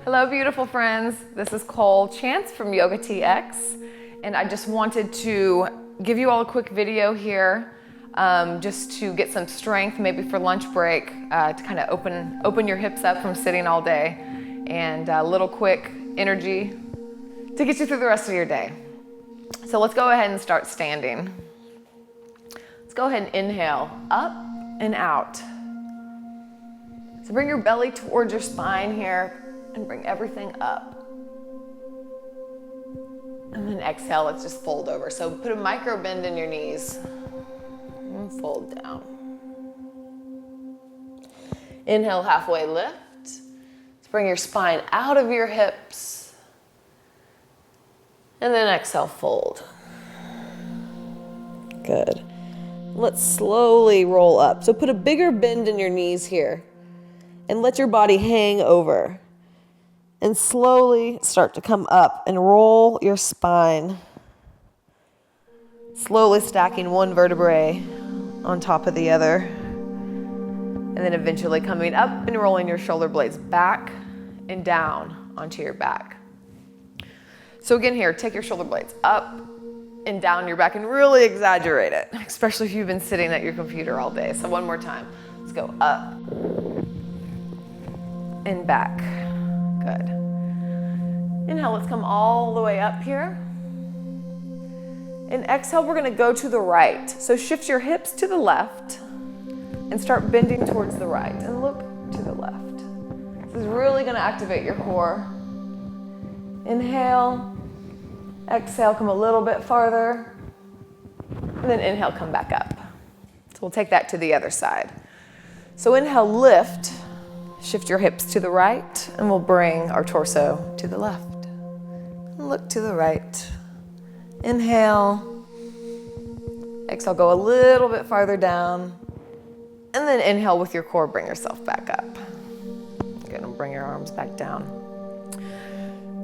Hello, beautiful friends. This is Cole Chance from YOGATX, and I just wanted to give you all a quick video here, just to get some strength, maybe for lunch break, to kind of open your hips up from sitting all day, and a little quick energy to get you through the rest of your day. So let's go ahead and start standing. Let's go ahead and inhale, up and out. So bring your belly towards your spine here and bring everything up. And then exhale, let's just fold over. So put a micro bend in your knees and fold down. Inhale, halfway lift. Let's bring your spine out of your hips. And then exhale, fold. Good. Let's slowly roll up. So put a bigger bend in your knees here and let your body hang over. And slowly start to come up and roll your spine. Slowly stacking one vertebrae on top of the other. And then eventually coming up and rolling your shoulder blades back and down onto your back. So again here, take your shoulder blades up and down your back and really exaggerate it, especially if you've been sitting at your computer all day. So one more time. Let's go up and back. Good. Inhale, let's come all the way up here. And exhale, we're gonna go to the right. So shift your hips to the left and start bending towards the right and look to the left. This is really gonna activate your core. Inhale. Exhale, come a little bit farther, and then inhale, come back up. So we'll take that to the other side. So inhale, lift, shift your hips to the right, and we'll bring our torso to the left. And look to the right. Inhale. Exhale, go a little bit farther down, and then inhale with your core, bring yourself back up. Good, and bring your arms back down.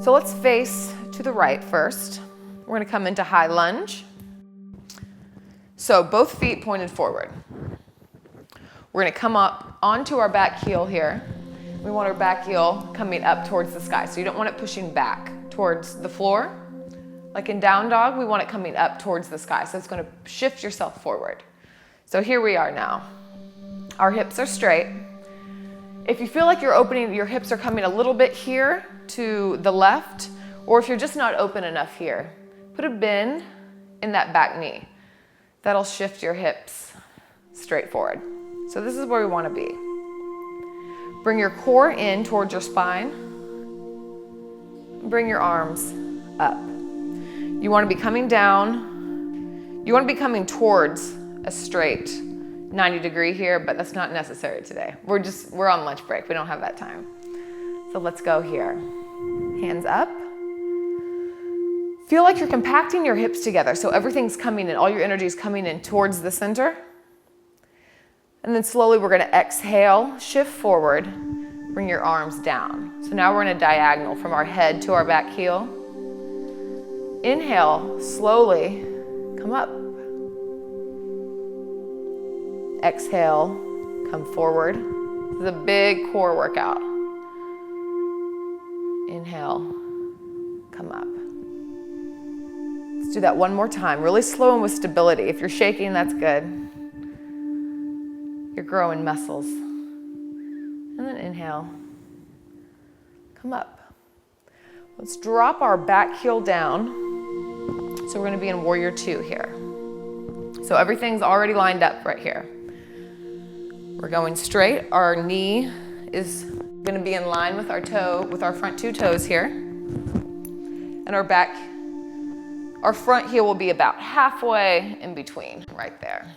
So let's face to the right first. We're gonna come into high lunge. So both feet pointed forward. We're gonna come up onto our back heel here. We want our back heel coming up towards the sky. So you don't want it pushing back towards the floor. Like in down dog, we want it coming up towards the sky. So it's gonna shift yourself forward. So here we are now. Our hips are straight. If you feel like your hips are coming a little bit here to the left, or if you're just not open enough here, put a bend in that back knee. That'll shift your hips straight forward. So this is where we want to be. Bring your core in towards your spine. Bring your arms up. You want to be coming down. You want to be coming towards a straight 90-degree here, but that's not necessary today. We're on lunch break. We don't have that time. So let's go here. Hands up. Feel like you're compacting your hips together, so everything's coming in, all your energy is coming in towards the center. And then slowly we're gonna exhale, shift forward, bring your arms down. So now we're in a diagonal from our head to our back heel. Inhale, slowly come up. Exhale, come forward. This is a big core workout. Inhale, come up. Let's do that one more time, really slow and with stability. If you're shaking, that's good. You're growing muscles. And then inhale, come up. Let's drop our back heel down. So we're gonna be in Warrior Two here. So everything's already lined up right here. We're going straight. Our knee is gonna be in line with our front two toes here. And our front heel will be about halfway in between, right there,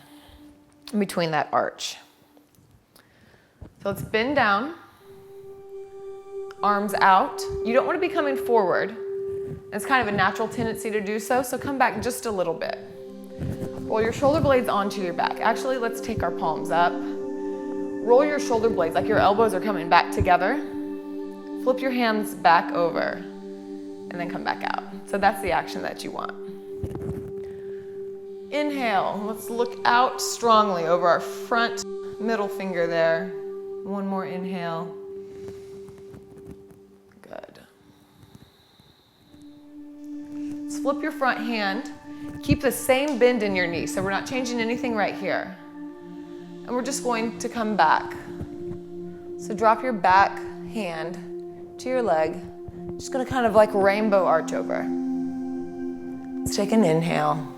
in between that arch. So let's bend down, arms out. You don't want to be coming forward. It's kind of a natural tendency to do so, so come back just a little bit. Roll your shoulder blades onto your back. Actually, let's take our palms up. Roll your shoulder blades like your elbows are coming back together. Flip your hands back over and then come back out. So that's the action that you want. Inhale, let's look out strongly over our front middle finger there. One more inhale. Good. flip your front hand. Keep the same bend in your knee, so we're not changing anything right here. And we're just going to come back. So drop your back hand to your leg. Just gonna kind of like rainbow arch over. Let's take an inhale.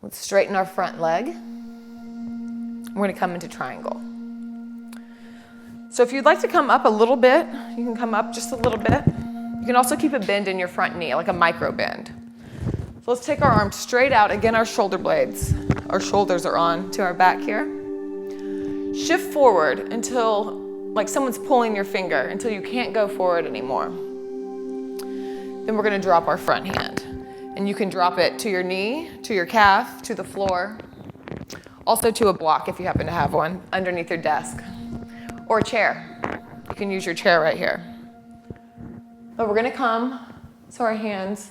Let's straighten our front leg. We're gonna come into triangle. So if you'd like to come up a little bit, you can come up just a little bit. You can also keep a bend in your front knee, like a micro bend. So let's take our arms straight out. Again, our shoulder blades, our shoulders are on to our back here. Shift forward until, like someone's pulling your finger, until you can't go forward anymore. Then we're gonna drop our front hand. And you can drop it to your knee, to your calf, to the floor. Also to a block if you happen to have one underneath your desk. Or a chair. You can use your chair right here. But we're gonna come, so our hands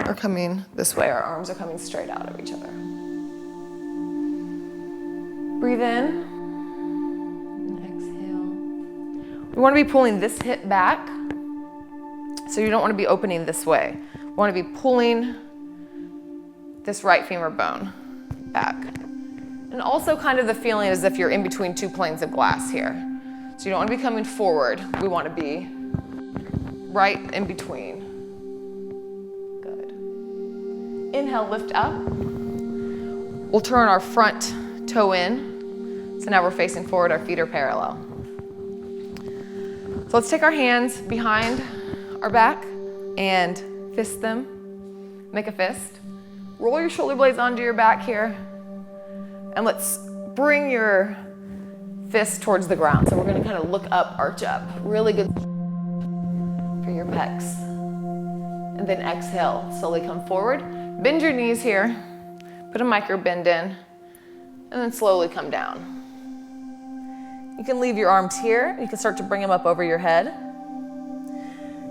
are coming this way. Our arms are coming straight out of each other. Breathe in. And exhale. We wanna be pulling this hip back. So you don't wanna be opening this way. We wanna be pulling this right femur bone back. And also kind of the feeling as if you're in between two planes of glass here. So you don't want to be coming forward. We want to be right in between. Good. Inhale, lift up. We'll turn our front toe in. So now we're facing forward, our feet are parallel. So let's take our hands behind our back and fist them. Make a fist. Roll your shoulder blades onto your back here. And let's bring your fist towards the ground. So we're gonna kind of look up, arch up. Really good for your pecs. And then exhale, slowly come forward. Bend your knees here. Put a micro bend in. And then slowly come down. You can leave your arms here. You can start to bring them up over your head.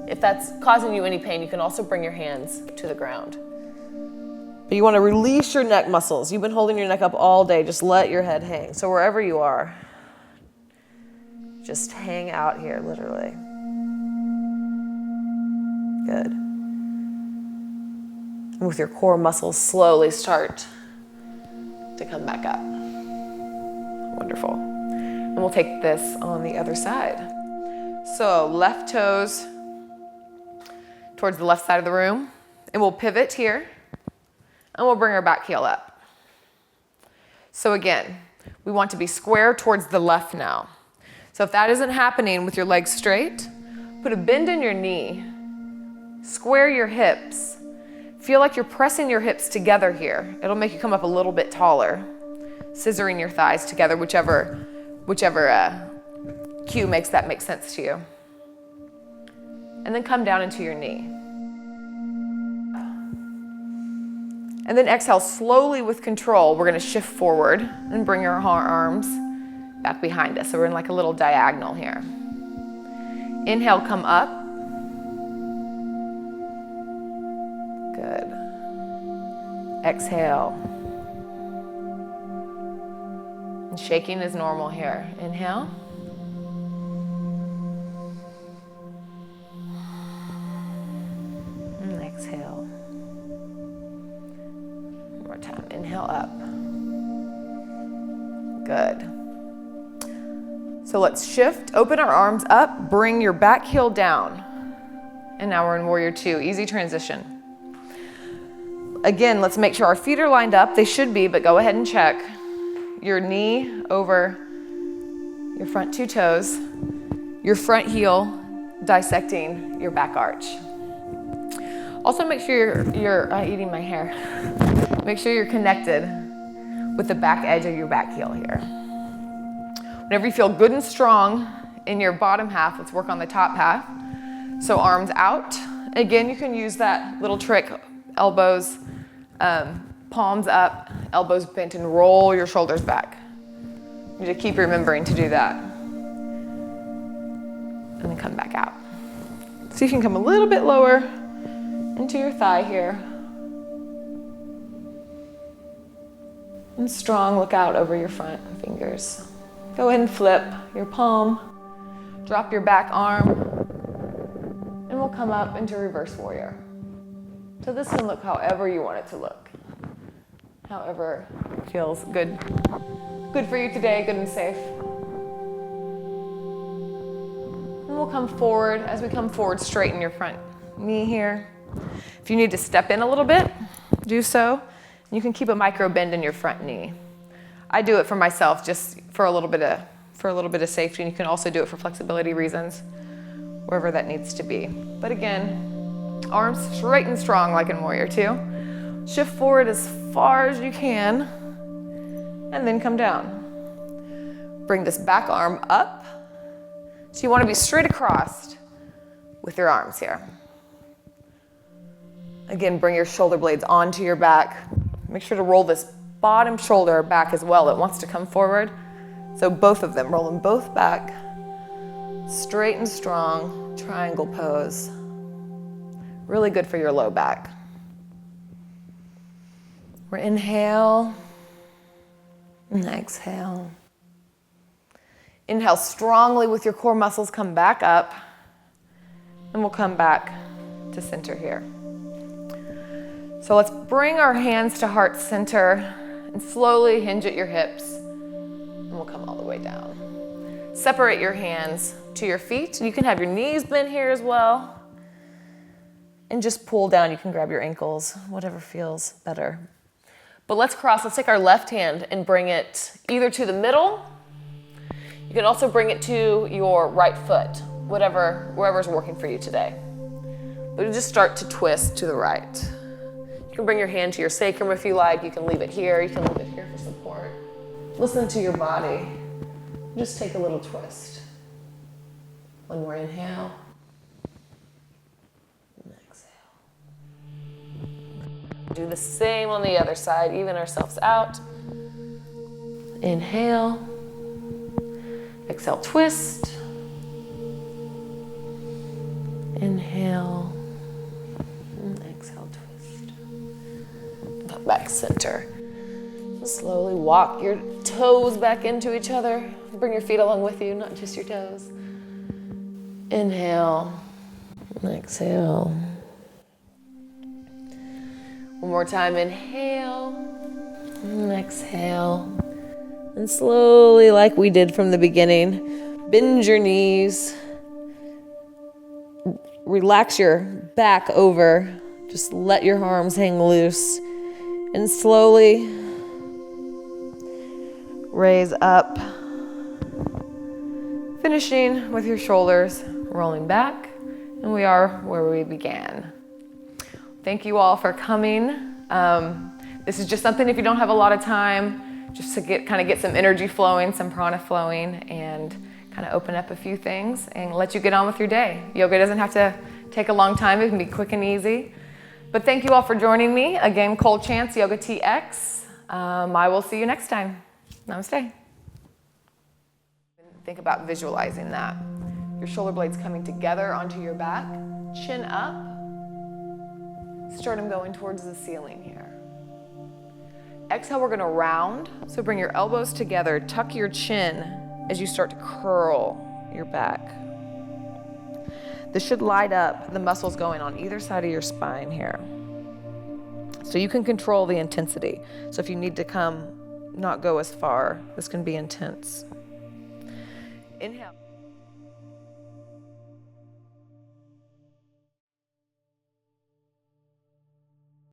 If that's causing you any pain, you can also bring your hands to the ground. But you want to release your neck muscles. You've been holding your neck up all day. Just let your head hang. So wherever you are, just hang out here, literally. Good. And with your core muscles, slowly start to come back up. Wonderful. And we'll take this on the other side. So left toes towards the left side of the room. And we'll pivot here. And we'll bring our back heel up. So again, we want to be square towards the left now. So if that isn't happening with your legs straight, put a bend in your knee, square your hips. Feel like you're pressing your hips together here. It'll make you come up a little bit taller. Scissoring your thighs together, whichever cue makes that make sense to you. And then come down into your knee. And then exhale slowly with control. We're gonna shift forward and bring our arms back behind us. So we're in like a little diagonal here. Inhale, come up. Good. Exhale. And shaking is normal here. Inhale. And exhale. One more time. Inhale up. Good. So let's shift. Open our arms up. Bring your back heel down. And now we're in Warrior Two. Easy transition. Again, let's make sure our feet are lined up. They should be, but go ahead and check. Your knee over your front two toes, your front heel dissecting your back arch. Also make sure you're eating my hair. Make sure you're connected with the back edge of your back heel here. Whenever you feel good and strong in your bottom half, let's work on the top half. So arms out. Again, you can use that little trick, elbows, palms up, elbows bent, and roll your shoulders back. You need to keep remembering to do that. And then come back out. See if you can come a little bit lower into your thigh here. And strong, look out over your front fingers. Go ahead and flip your palm. Drop your back arm, and we'll come up into reverse warrior. So this can look however you want it to look. However feels good. Good for you today, good and safe. And we'll come forward. As we come forward, straighten your front knee here. If you need to step in a little bit, do so. You can keep a micro bend in your front knee. I do it for myself just for a little bit of safety, and you can also do it for flexibility reasons, wherever that needs to be. But again, arms straight and strong like in Warrior Two. Shift forward as far as you can, and then come down. Bring this back arm up. So you want to be straight across with your arms here. Again, bring your shoulder blades onto your back. Make sure to roll this bottom shoulder back as well. It wants to come forward. So both of them, roll them both back. Straight and strong, triangle pose. Really good for your low back. We're inhale and exhale. Inhale strongly with your core muscles, come back up, and we'll come back to center here. So let's bring our hands to heart center and slowly hinge at your hips, and we'll come all the way down. Separate your hands to your feet. You can have your knees bent here as well. And just pull down. You can grab your ankles, whatever feels better. But let's cross. Let's take our left hand and bring it either to the middle. You can also bring it to your right foot, wherever's working for you today. But you just start to twist to the right. You can bring your hand to your sacrum if you like. You can leave it here. You can leave it here for support. Listen to your body. Just take a little twist. One more inhale. And exhale. Do the same on the other side. Even ourselves out. Inhale. Exhale, twist. Inhale. And exhale, twist. Come back center. Slowly walk your toes back into each other. Bring your feet along with you, not just your toes. Inhale. And exhale. One more time. Inhale. And exhale. And slowly, like we did from the beginning, bend your knees. Relax your back over. Just let your arms hang loose. And slowly raise up. Finishing with your shoulders rolling back. And we are where we began. Thank you all for coming. This is just something if you don't have a lot of time, just to get some energy flowing, some prana flowing, and kind of open up a few things and let you get on with your day. Yoga doesn't have to take a long time. It can be quick and easy. But thank you all for joining me. Again, Cole Chance, YOGATX. I will see you next time. Namaste. Think about visualizing that. Your shoulder blades coming together onto your back, chin up, sternum going towards the ceiling here. Exhale, we're going to round. So bring your elbows together, tuck your chin as you start to curl your back. This should light up the muscles going on either side of your spine here. So you can control the intensity. So if you need to not go as far, this can be intense. Inhale.